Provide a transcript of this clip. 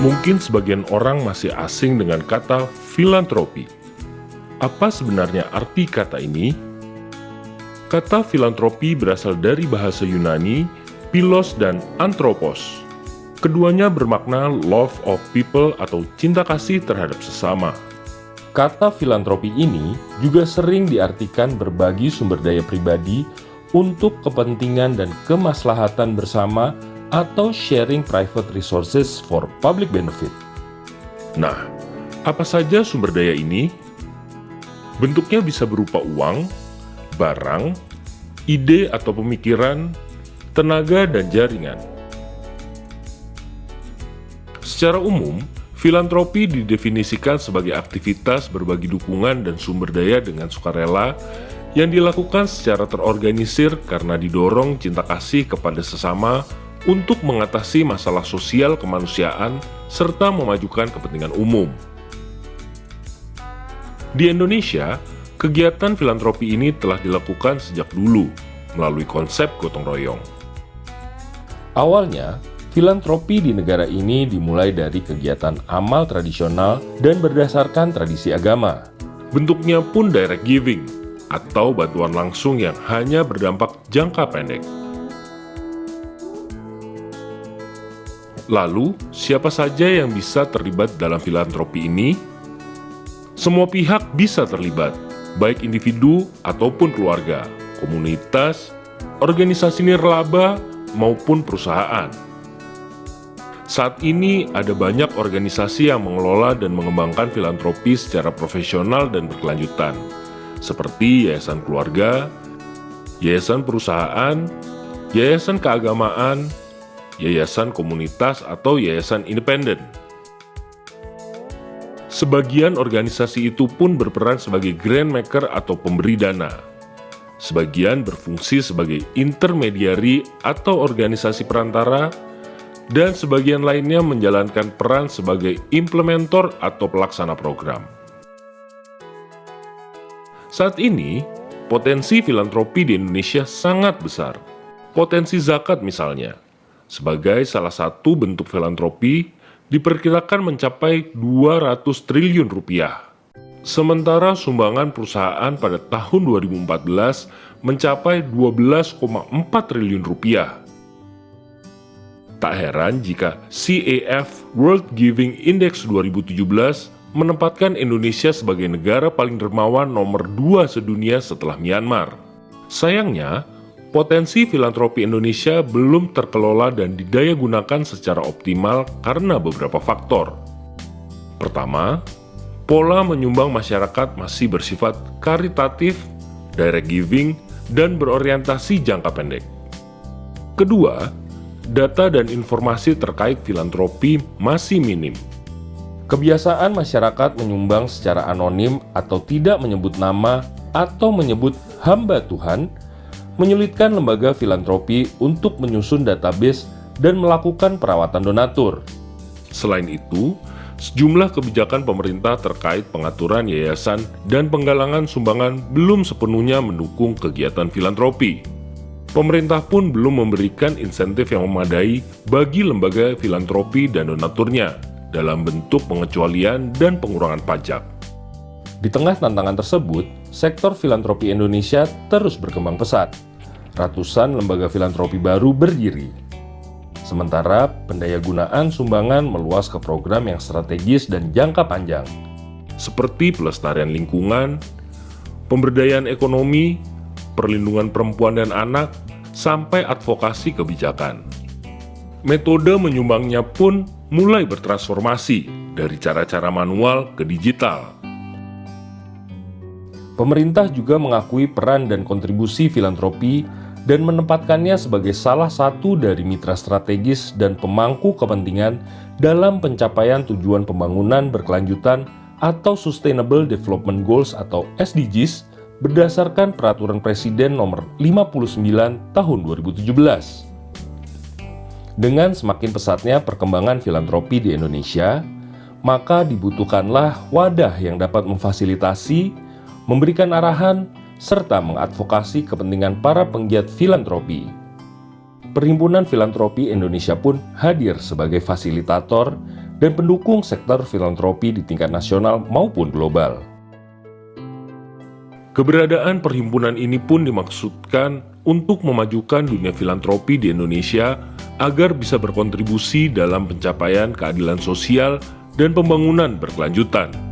Mungkin sebagian orang masih asing dengan kata filantropi. Apa sebenarnya arti kata ini? Kata filantropi berasal dari bahasa Yunani, philos dan anthropos. Keduanya bermakna love of people atau cinta kasih terhadap sesama. Kata filantropi ini juga sering diartikan berbagi sumber daya pribadi untuk kepentingan dan kemaslahatan bersama atau sharing private resources for public benefit. Nah, apa saja sumber daya ini? Bentuknya bisa berupa uang, barang, ide atau pemikiran, tenaga, dan jaringan. Secara umum, filantropi didefinisikan sebagai aktivitas berbagi dukungan dan sumber daya dengan sukarela yang dilakukan secara terorganisir karena didorong cinta kasih kepada sesama untuk mengatasi masalah sosial kemanusiaan serta memajukan kepentingan umum. Di Indonesia, kegiatan filantropi ini telah dilakukan sejak dulu melalui konsep gotong royong. Awalnya, filantropi di negara ini dimulai dari kegiatan amal tradisional dan berdasarkan tradisi agama. Bentuknya pun direct giving atau bantuan langsung yang hanya berdampak jangka pendek. Lalu, siapa saja yang bisa terlibat dalam filantropi ini? Semua pihak bisa terlibat, baik individu ataupun keluarga, komunitas, organisasi nirlaba, maupun perusahaan. Saat ini ada banyak organisasi yang mengelola dan mengembangkan filantropi secara profesional dan berkelanjutan, seperti Yayasan Keluarga, Yayasan Perusahaan, Yayasan Keagamaan, Yayasan Komunitas atau Yayasan Independen. Sebagian organisasi itu pun berperan sebagai grant maker atau pemberi dana. Sebagian berfungsi sebagai intermediari atau organisasi perantara, dan sebagian lainnya menjalankan peran sebagai implementer atau pelaksana program. Saat ini, potensi filantropi di Indonesia sangat besar. Potensi zakat misalnya, sebagai salah satu bentuk filantropi, diperkirakan mencapai 200 triliun rupiah. Sementara sumbangan perusahaan pada tahun 2014 mencapai 12,4 triliun rupiah. Tak heran jika CAF World Giving Index 2017 menempatkan Indonesia sebagai negara paling dermawan nomor 2 sedunia setelah Myanmar. Sayangnya, potensi filantropi Indonesia belum terkelola dan didaya gunakan secara optimal karena beberapa faktor. Pertama, pola menyumbang masyarakat masih bersifat karitatif, direct giving, dan berorientasi jangka pendek. Kedua, data dan informasi terkait filantropi masih minim. Kebiasaan masyarakat menyumbang secara anonim atau tidak menyebut nama atau menyebut hamba Tuhan menyulitkan lembaga filantropi untuk menyusun database dan melakukan perawatan donatur. Selain itu, sejumlah kebijakan pemerintah terkait pengaturan yayasan dan penggalangan sumbangan belum sepenuhnya mendukung kegiatan filantropi. Pemerintah pun belum memberikan insentif yang memadai bagi lembaga filantropi dan donaturnya dalam bentuk pengecualian dan pengurangan pajak. Di tengah tantangan tersebut, sektor filantropi Indonesia terus berkembang pesat. Ratusan lembaga filantropi baru berdiri. Sementara pendayagunaan sumbangan meluas ke program yang strategis dan jangka panjang, seperti pelestarian lingkungan, pemberdayaan ekonomi, perlindungan perempuan dan anak, sampai advokasi kebijakan. Metode menyumbangnya pun mulai bertransformasi dari cara-cara manual ke digital. Pemerintah juga mengakui peran dan kontribusi filantropi dan menempatkannya sebagai salah satu dari mitra strategis dan pemangku kepentingan dalam pencapaian tujuan pembangunan berkelanjutan atau Sustainable Development Goals atau SDGs berdasarkan Peraturan Presiden Nomor 59 Tahun 2017. Dengan semakin pesatnya perkembangan filantropi di Indonesia, maka dibutuhkanlah wadah yang dapat memfasilitasi, memberikan arahan, serta mengadvokasi kepentingan para penggiat filantropi. Perhimpunan Filantropi Indonesia pun hadir sebagai fasilitator dan pendukung sektor filantropi di tingkat nasional maupun global. Keberadaan perhimpunan ini pun dimaksudkan untuk memajukan dunia filantropi di Indonesia agar bisa berkontribusi dalam pencapaian keadilan sosial dan pembangunan berkelanjutan.